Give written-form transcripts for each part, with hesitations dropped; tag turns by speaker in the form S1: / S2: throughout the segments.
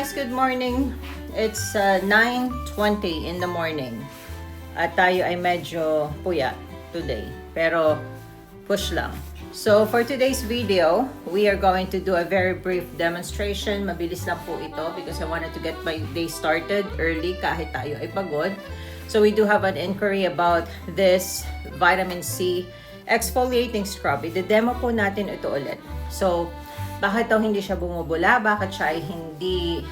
S1: guys, good morning. It's 9:20 in the morning. At tayo ay medyo puyat today, pero push lang. So for today's video, we are going to do a very brief demonstration. Mabilis lang po ito because I wanted to get my day started early kahit tayo ay pagod. So we do have an inquiry about this vitamin C exfoliating scrub. I-demo po natin ito ulit. So bakit daw hindi siya bumubula? Bakit siya ay hindi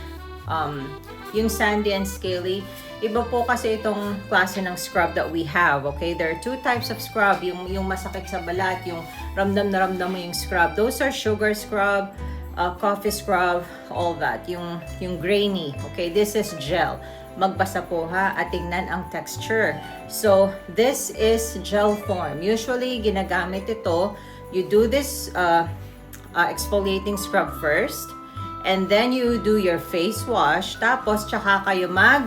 S1: yung sandy and scaly? Iba po kasi itong klase ng scrub that we have, okay? There are two types of scrub. Yung masakit sa balat, yung ramdam na ramdam mo yung scrub. Those are sugar scrub, coffee scrub, all that. Yung grainy, okay? This is gel. Magbasa po ha at tingnan ang texture. So, this is gel form. Usually, ginagamit ito. You do this exfoliating scrub first, and then you do your face wash, tapos tsaka kayo mag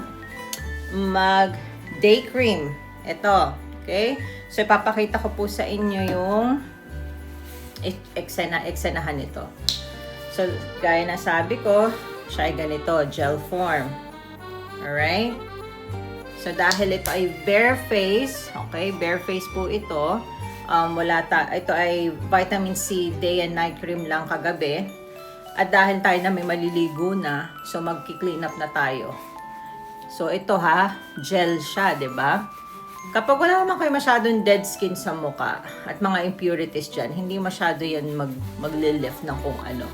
S1: day cream. Ito, okay? So ipapakita ko po sa inyo yung eksenahan nito. So gaya na sabi ko, siya ay ganito, gel form. Alright? So dahil ito ay bare face, okay? Bare face po ito. Ito ay vitamin C day and night cream lang kagabi. At dahil tayo na may maliligo na, so magki-clean up na tayo. So ito ha, gel siya, 'di ba? Kapag wala naman kayo masyadong dead skin sa mukha at mga impurities diyan, hindi masyado 'yan maglilift ng kung ano.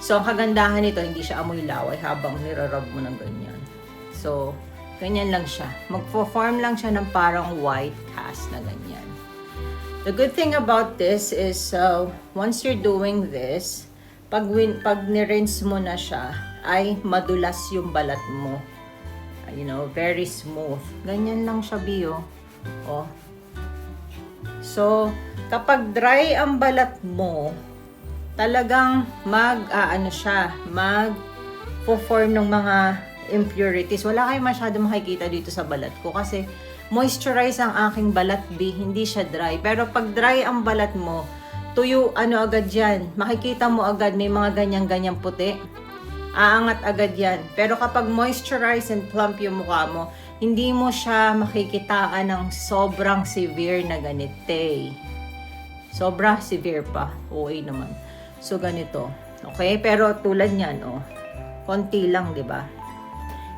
S1: So ang kagandahan nito, hindi siya amoy laway habang nirarub mo ng ganyan. So ganyan lang siya. Magfo-form lang siya ng parang white cast na ganyan. The good thing about this is once you're doing this, pag ni-rinse mo na siya, ay madulas yung balat mo. You know, very smooth. Ganyan lang siya, Bio. Oh. So, kapag dry ang balat mo, talagang mag-form ng mga impurities. Wala kayong masyado makikita dito sa balat ko kasi moisturize ang aking balat, B, hindi siya dry. Pero pag dry ang balat mo, tuyo, agad yan. Makikita mo agad, may mga ganyan-ganyan puti. Aangat agad yan. Pero kapag moisturize and plump yung mukha mo, hindi mo siya makikitaan ng sobrang severe na ganite. Sobra severe pa. Okay naman. So, ganito. Okay? Pero tulad niyan, oh. Konti lang, di ba?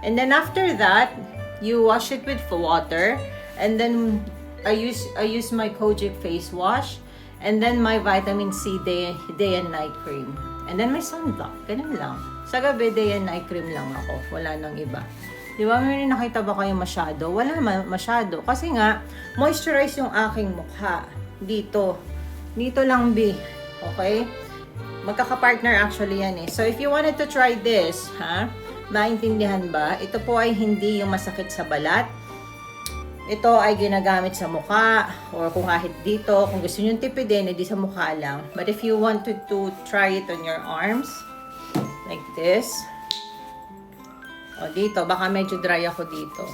S1: And then after that, you wash it with water, and then I use my Kojic face wash, and then my vitamin C day and night cream, and then my sunblock. Ganun lang. Sa gabi, day and night cream lang ako. Wala nang iba. Di ba, may nakita ba kayo masyado? Wala masyado. Kasi nga, moisturize yung aking mukha. Dito. Dito lang, B. Okay? Magkaka-partner actually yan eh. So, if you wanted to try this, maintindihan ba? Ito po ay hindi yung masakit sa balat. Ito ay ginagamit sa mukha or kung kahit dito. Kung gusto nyo tipidin, hindi sa mukha lang. But if you wanted to try it on your arms, like this. O dito, baka medyo dry ako dito.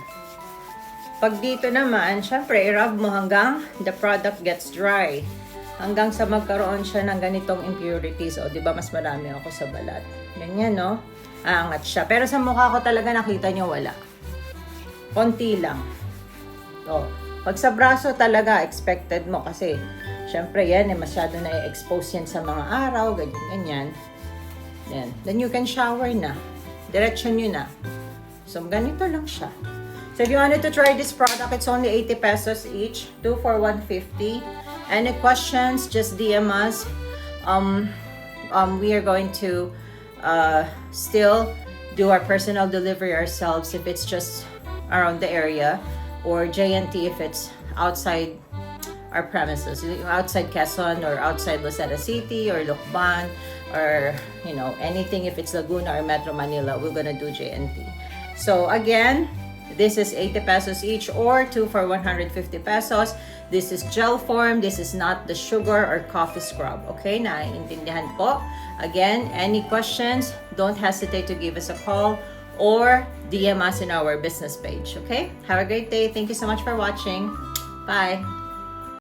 S1: Pag dito naman, syempre, i-rub mo hanggang the product gets dry. Hanggang sa magkaroon siya ng ganitong impurities. O, di ba mas marami ako sa balat. Ganyan, no? Aangat siya. Pero sa mukha ko talaga nakita nyo wala. Konti lang. So, pag sa braso talaga, expected mo kasi syempre yan, masyado na i-expose yan sa mga araw, ganyan. Yan. Then you can shower na. Diretso nyo na. So, ganito lang siya. So, if you wanted to try this product, it's only 80 pesos each. 2 for 150. Any questions, just DM us. We are going to still do our personal delivery ourselves if it's just around the area, or JNT if it's outside our premises, outside Quezon or outside Lucena City or Lucban, or anything if it's Laguna or Metro Manila, we're gonna do JNT. So again, this is 80 pesos each or 2 for 150 pesos. This is gel form. This is not the sugar or coffee scrub. Okay, naiintindihan po. Again, any questions, don't hesitate to give us a call or DM us in our business page. Okay? Have a great day. Thank you so much for watching. Bye.